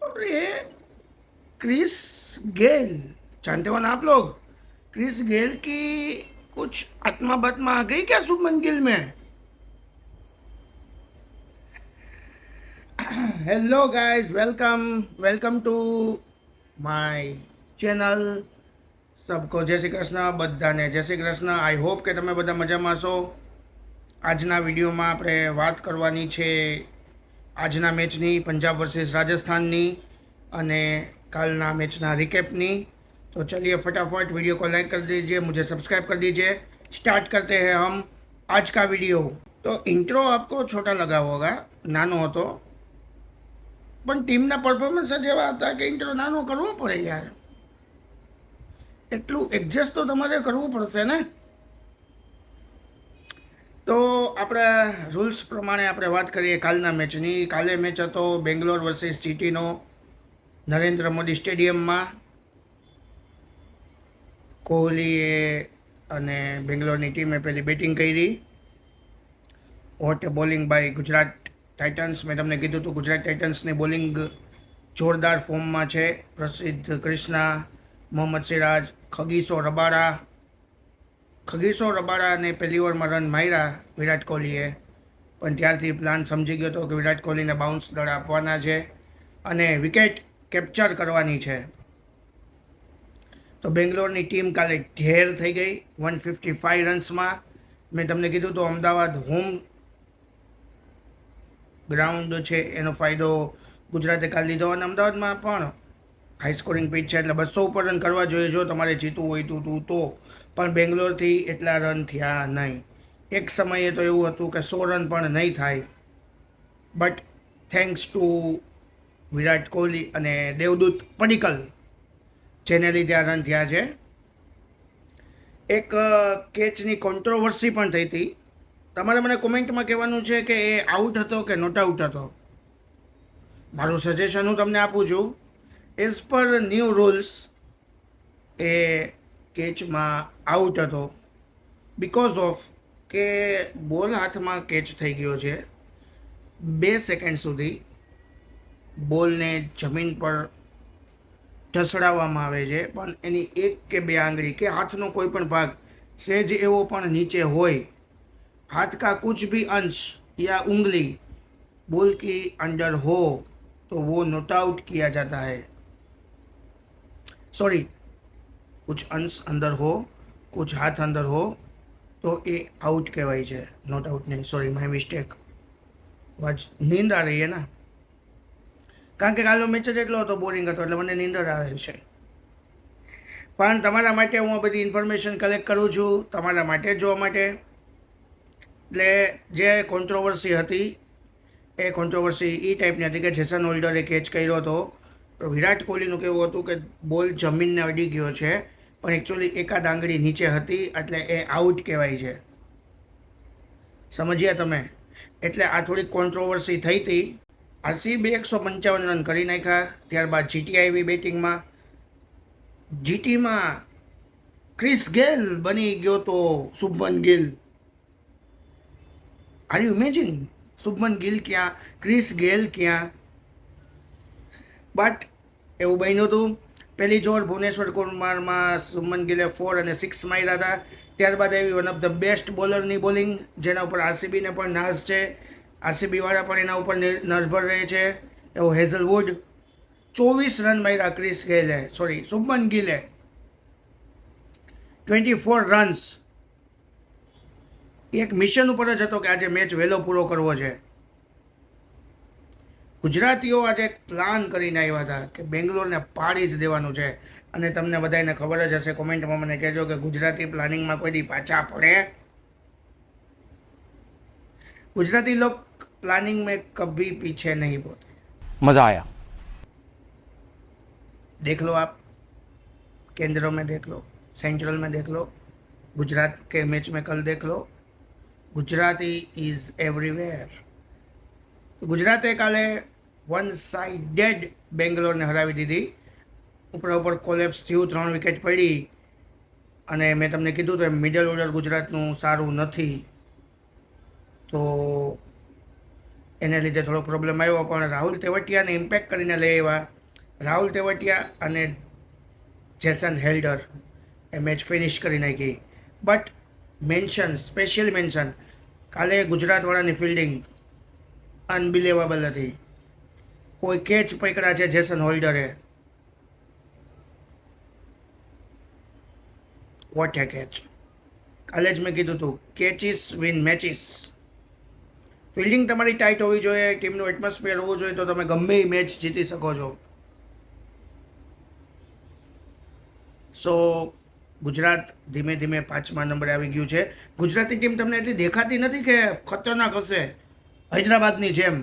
अरे Chris Gayle, जानते हो ना आप लोग? क्रिस गेल की कुछ आत्मा बत्मा आ गई क्या शुभमन गिल में? Hello guys, welcome welcome to my channel. સબકો જય શ્રી કૃષ્ણ, બધાને જય શ્રી કૃષ્ણ. આઈ હોપ કે તમે બધા મજામાં છો. આજના વિડીયોમાં આપણે વાત કરવાની છે આજના મેચની, પંજાબ વર્સિસ રાજસ્થાનની અને કાલના મેચના रिकेपनी. तो चलिए फटाफट वीडियो को लाइक कर दीजिए, मुझे सब्सक्राइब कर दीजिए. स्टार्ट करते हैं हम आज का वीडियो. तो इंट्रो आपको छोटा लगा होगा, नानो હતો, પણ ટીમના પરફોર્મન્સ જ એવા હતા કે ઇન્ટ્રો નાનો કરવો પડે યાર. એટલું એડજસ્ટ તો તમારે કરવું પડશે ને. તો આપણે રૂલ્સ પ્રમાણે આપણે વાત કરીએ કાલના મેચની. કાલે મેચ હતો બેંગ્લોર વર્સિસ જીટીનો, નરેન્દ્ર મોદી સ્ટેડિયમમાં. કોહલીએ અને બેંગ્લોરની ટીમે પહેલી બેટિંગ કરી. What bowling by Gujarat Titans. મેં તમને કીધું હતું ગુજરાત ટાઇટન્સની બોલિંગ જોરદાર ફોર્મમાં છે. પ્રસિદ્ધ ક્રિષ્ના, મોહમ્મદ સિરાજ, ખગીસો રબાડાને પહેલી ઓવરમાં રન માર્યા વિરાટ કોહલીએ. પણ ત્યારથી પ્લાન સમજી ગયો હતો કે વિરાટ કોહલીને બાઉન્સ દળ આપવાના છે અને વિકેટ કેપ્ચર કરવાની છે. તો બેંગ્લોરની ટીમ કાલે ઢેર થઈ ગઈ 155 રન્સમાં. મેં તમને કીધું તો અમદાવાદ હોમ ગ્રાઉન્ડ છે, એનો ફાયદો ગુજરાતે કાલ લીધો. અને અમદાવાદમાં પણ હાઈ સ્કોરિંગ પીચ છે એટલે 200 ઉપર રન કરવા જોઈએ જો તમારે જીતવું હોય તો. પણ બેંગ્લોરથી એટલા રન થયા નહીં. એક સમયે તો એવું હતું કે 100 રન પણ નહીં થાય. But thanks to Virat Kohli અને દેવદૂત પડિક્કલ, જેને લીધે આ રન થયા છે. એક કેચની કોન્ટ્રોવર્સી પણ થઈ હતી. તમારે મને કોમેન્ટમાં કહેવાનું છે કે એ આઉટ હતો કે નોટ આઉટ હતો. મારું સજેશન હું તમને આપું છું. એઝ પર ન્યૂ રૂલ્સ એ કેચમાં આઉટ હતો. બિકોઝ ઓફ કે બોલ હાથમાં કેચ થઈ ગયો છે. 2 સેકન્ડ સુધી બોલને જમીન પર ઢસડાવવામાં આવે છે, પણ એની 1 કે 2 આંગળી કે હાથનો કોઈ પણ ભાગ સહેજ એવો પણ નીચે હોય, हाथ का कुछ भी अंश या उंगली बॉल की अंदर हो तो वो नॉट आउट किया जाता है. सॉरी, कुछ अंश अंदर हो, कुछ हाथ अंदर हो तो ये आउट कहवाय છે, नॉट आउट नहीं. Sorry, my mistake. आज नींद आ रही है ना, કારણ કે કાલનો મેચ જ એટલો હતો બોરિંગ હતો એટલે મને નીંદર આવે છે. પણ તમારા માટે હું આ બધી ઇન્ફોર્મેશન કલેક્ટ કરું છું, તમારા માટે જોવા માટે. એટલે જે કોન્ટ્રોવર્સી હતી એ કોન્ટ્રોવર્સી એ ટાઈપની હતી કે જેસન હોલ્ડરે કેચ કર્યો હતો. વિરાટ કોહલીનું કહેવું હતું કે બોલ જમીનને અડી ગયો છે, પણ એકચ્યુઅલી એકાદ આંગળી નીચે હતી એટલે એ આઉટ કહેવાય છે. સમજ્યા તમે? એટલે આ થોડીક કોન્ટ્રોવર્સી થઈ હતી. આરસીબી 155 રન કરી નાખ્યા. ત્યારબાદ જીટી આવી બેટિંગમાં. જીટીમાં ક્રિસ ગેલ બની ગયો તો Shubman Gill. Are you imagine? Shubman Gill ક્યાં, ક્રિસ ગેલ ક્યાં? બટ એવું બન્યું હતું. પહેલી જ ઓવર ભુવનેશ્વર કુમારમાં શુભમન ગિલે 4 અને 6 માર્યા હતા. ત્યારબાદ આવી વન ઓફ ધ બેસ્ટ બોલરની બોલિંગ, જેના ઉપર આરસીબીને પણ નાઝ છે. આરસીબીવાળા પણ એના ઉપર નિર્ભર રહે છે. એવો હેઝલવુડ 24 રન માર્યા ક્રિસ ગેલે, સોરી શુભમન ગિલે. 24 રન્સ. એક મિશન ઉપર જ હતો કે આજે મેચ વહેલો પૂરો કરવો છે. ગુજરાતીઓ આજે એક પ્લાન કરીને આવ્યા હતા કે બેંગ્લોરને પાડી જ દેવાનું છે. અને તમને બધાને ખબર જ હશે, કોમેન્ટમાં મને કહેજો કે ગુજરાતી પ્લાનિંગમાં કોઈ દી પાછા પડે. ગુજરાતી લોग प्लानिंग में कभी पीछे नहीं होते. मज़ा आया. देख लो आप, केंद्रों में देख लो, सेंट्रल में देख लो, गुजरात के मैच में कल देख लो. Gujarati is everywhere. ગુજરાતે કાલે વન સાઇડેડ બેંગ્લોરને હરાવી દીધી. ઉપર કોલેપ્સ થયું, 3 વિકેટ પડી. અને મેં તમને કીધું તો એમ મિડલ ઓર્ડર ગુજરાતનું સારું નથી. તો એને લીધે થોડો પ્રોબ્લેમ આવ્યો, પણ રાહુલ તેવટિયાને ઇમ્પેક્ટ કરીને લઈ આવ્યા. રાહુલ તેવટિયા અને જેસન હેલ્ડર એ મેચ ફિનિશ કરી નાખી. બટ સ્પેશિયલ મેન્શન, કાલે ગુજરાતવાળાની ફિલ્ડિંગ અનબિલેવેબલ હતી. કોઈ કેચ પકડ્યા છે જેસન હોલ્ડરે, વોટ એ કેચ. કાલે જ મેં કીધું હતું, કેચીસ વિન મેચીસ. ફિલ્ડિંગ તમારી ટાઈટ હોવી જોઈએ, ટીમનું એટમોસ્ફિયર હોવું જોઈએ, તો તમે ગમે એ મેચ જીતી શકો છો. સો ગુજરાત ધીમે ધીમે 5મા નંબરે આવી ગયું છે. ગુજરાતની ટીમ તમને એટલી દેખાતી નથી કે ખતરનાક હશે હૈદરાબાદની જેમ,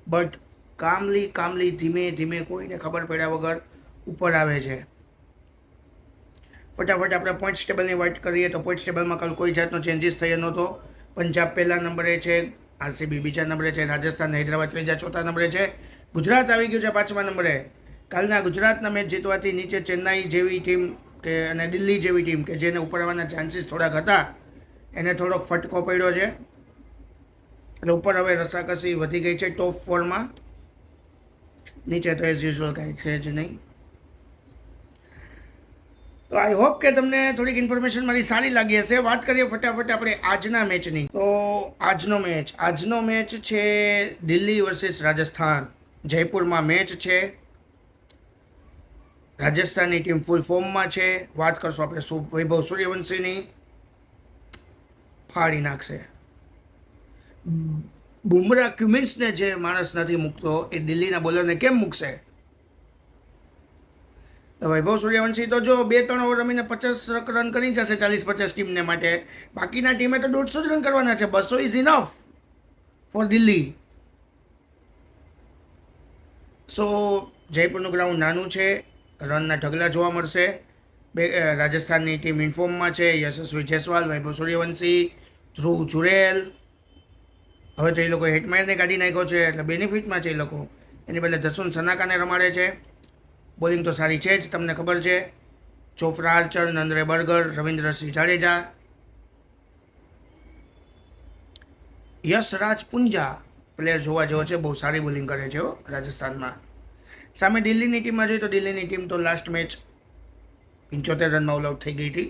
બટ કામલી ધીમે ધીમે કોઈને ખબર પડ્યા વગર ઉપર આવે છે. ફટાફટ આપણે પોઈન્ટ્સ ટેબલની વાત કરીએ તો પોઈન્ટ્સ ટેબલમાં કાલ કોઈ જાતનો ચેન્જીસ થયો નહોતો. પંજાબ પહેલા નંબરે છે, આરસીબી બીજા નંબરે છે, રાજસ્થાન હૈદરાબાદ ત્રીજા ચોથા નંબરે છે. ગુજરાત આવી ગયું છે 5મા નંબરે. કાલના ગુજરાતના મેચ જીતવાથી નીચે ચેન્નાઈ જેવી ટીમ કે અને દિલ્હી જેવી ટીમ કે જેને ઉપર આવવાના ચાન્સીસ થોડાક હતા, એને થોડોક ફટકો પડ્યો છે. એટલે ઉપર હવે રસાકસી વધી ગઈ છે ટોપ 4માં. નીચે તો એઝ યુઝ્યુઅલ કાંઈ છે જ નહીં. તો આઈ હોપ કે તમને થોડીક ઇન્ફોર્મેશન મારી સારી લાગી હશે. વાત કરીએ ફટાફટ આપણે આજના મેચની. તો આજનો મેચ છે દિલ્હી વર્સિસ રાજસ્થાન. જયપુરમાં મેચ છે. રાજસ્થાનની ટીમ ફૂલ ફોર્મમાં છે. વાત કરશું આપણે વૈભવ સૂર્યવંશીની. ફાડી નાખશે. બુમરાહ ક્યુમિન્સને જે માણસ નથી મૂકતો એ દિલ્હીના બોલરને કેમ મૂકશે? વૈભવ સૂર્યવંશી તો જો 2-3 ઓવર રમીને 50 રન કરી જશે 40-50 ટીમને માટે. બાકીના ટીમે તો 150 જ રન કરવાના છે. 200 is enough for Delhi. So જયપુરનું ગ્રાઉન્ડ નાનું છે, રનના ઢગલા જોવા મળશે. રાજસ્થાનની ટીમ ઇન્ફોર્મમાં છે. યશસ્વી જયસ્વાલ, વૈભવ સૂર્યવંશી, ધ્રુવ જુરેલ. હવે તો એ લોકો હેટમેયરને કાઢી નાખ્યો છે એટલે બેનિફિટમાં છે એ લોકો. એની બદલે જસુન સનાકાને રમાડે છે. બોલિંગ તો સારી છે જ, તમને ખબર છે. ચોફરા આર્ચર, નંદરે બર્ગર, રવિન્દ્રસિંહ જાડેજા, યશરાજ પુંજા પ્લેયર જોવા જેવો છે. બહુ સારી બોલિંગ કરે છે રાજસ્થાનમાં. સામે દિલ્હીની ટીમમાં જોઈએ તો દિલ્હીની ટીમ તો લાસ્ટ મેચ 75 રનમાં ઓલ આઉટ થઈ ગઈ હતી.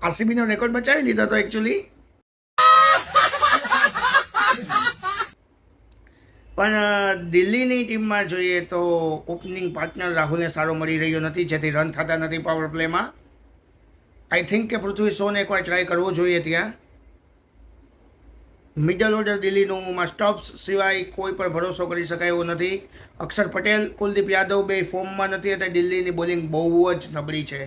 આરસીબીનો રેકોર્ડ બચાવી લીધો હતો એકચ્યુઅલી. પણ દિલ્હીની ટીમમાં જોઈએ તો ઓપનિંગ પાર્ટનર રાહુલને સારો મળી રહ્યો નથી, જેથી રન થતા નથી પાવર પ્લેમાં. આઈ થિંક કે પૃથ્વી શોને એકવાર ટ્રાય કરવો જોઈએ ત્યાં. મિડલ ઓર્ડર દિલ્હીનું સ્ટોપ્સ સિવાય કોઈ પર ભરોસો કરી શકાય એવો નથી. અક્ષર પટેલ, કુલદીપ યાદવ બે ફોર્મમાં નથી એટલે દિલ્હીની બોલિંગ બહુ જ નબળી છે.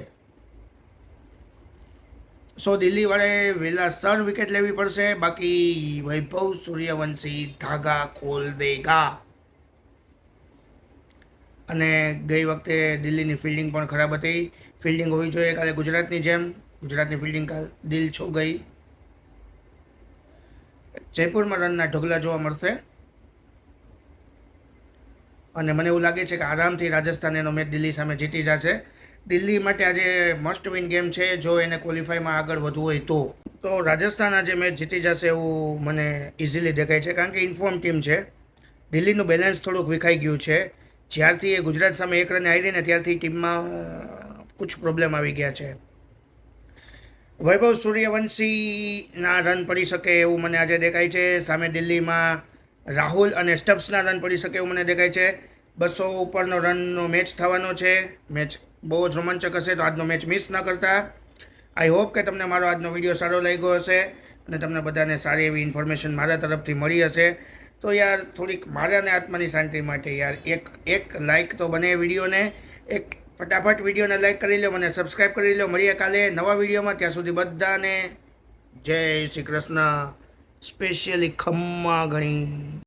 સો દિલ્હીવાળાએ વહેલાસર વિકેટ લેવી પડશે. બાકી વૈભવ સૂર્યવંશી ધાગા ખોલ દેગા. અને ગઈ વખતે દિલ્હીની ફિલ્ડિંગ પણ ખરાબ હતી. ફિલ્ડિંગ હોવી જોઈએ કાલે ગુજરાતની જેમ. ગુજરાતની ફિલ્ડિંગ કાલ દિલ છો ગઈ. જયપુરમાં રનના ઢગલા જોવા મળશે. અને મને એવું લાગે છે કે આરામથી રાજસ્થાન એનો મેચ દિલ્હી સામે જીતી જશે. દિલ્હી માટે આજે મસ્ટ વિન ગેમ છે જો એને ક્વોલિફાઈમાં આગળ વધવું હોય તો રાજસ્થાન આજે મેચ જીતી જશે એવું મને ઇઝીલી દેખાય છે. કારણ કે ઇન્ફોર્મ ટીમ છે. દિલ્હીનું બેલેન્સ થોડુંક વિખાઈ ગયું છે. જ્યારથી એ ગુજરાત સામે 1 રને હારી ને ત્યારથી ટીમમાં કુછ પ્રોબ્લેમ આવી ગયા છે. વૈભવ સૂર્યવંશીના રન પડી શકે એવું મને આજે દેખાય છે. સામે દિલ્હીમાં રાહુલ અને સ્ટબ્સના રન પડી શકે એવું મને દેખાય છે. 200 ઉપરનો રનનો મેચ થવાનો છે. મેચ બહુ જ રોમાંચક હશે, તો આજનો મેચ મિસ ન કરતા. આઈ હોપ કે તમને મારો આજનો વિડીયો સારો લાગ્યો હશે અને તમને બધાને સારી એવી ઇન્ફોર્મેશન મારા તરફથી મળી હશે. તો યાર થોડીક મારાને આત્માની શાંતિ માટે યાર એક લાઇક તો બને વિડીયોને. એક ફટાફટ વિડીયોને લાઇક કરી લો, મને સબસ્ક્રાઈબ કરી લો. મળીએ કાલે નવા વિડીયોમાં. ત્યાં સુધી બધાને જય શ્રી કૃષ્ણ. સ્પેશિયલી ખમ્મા ગણી.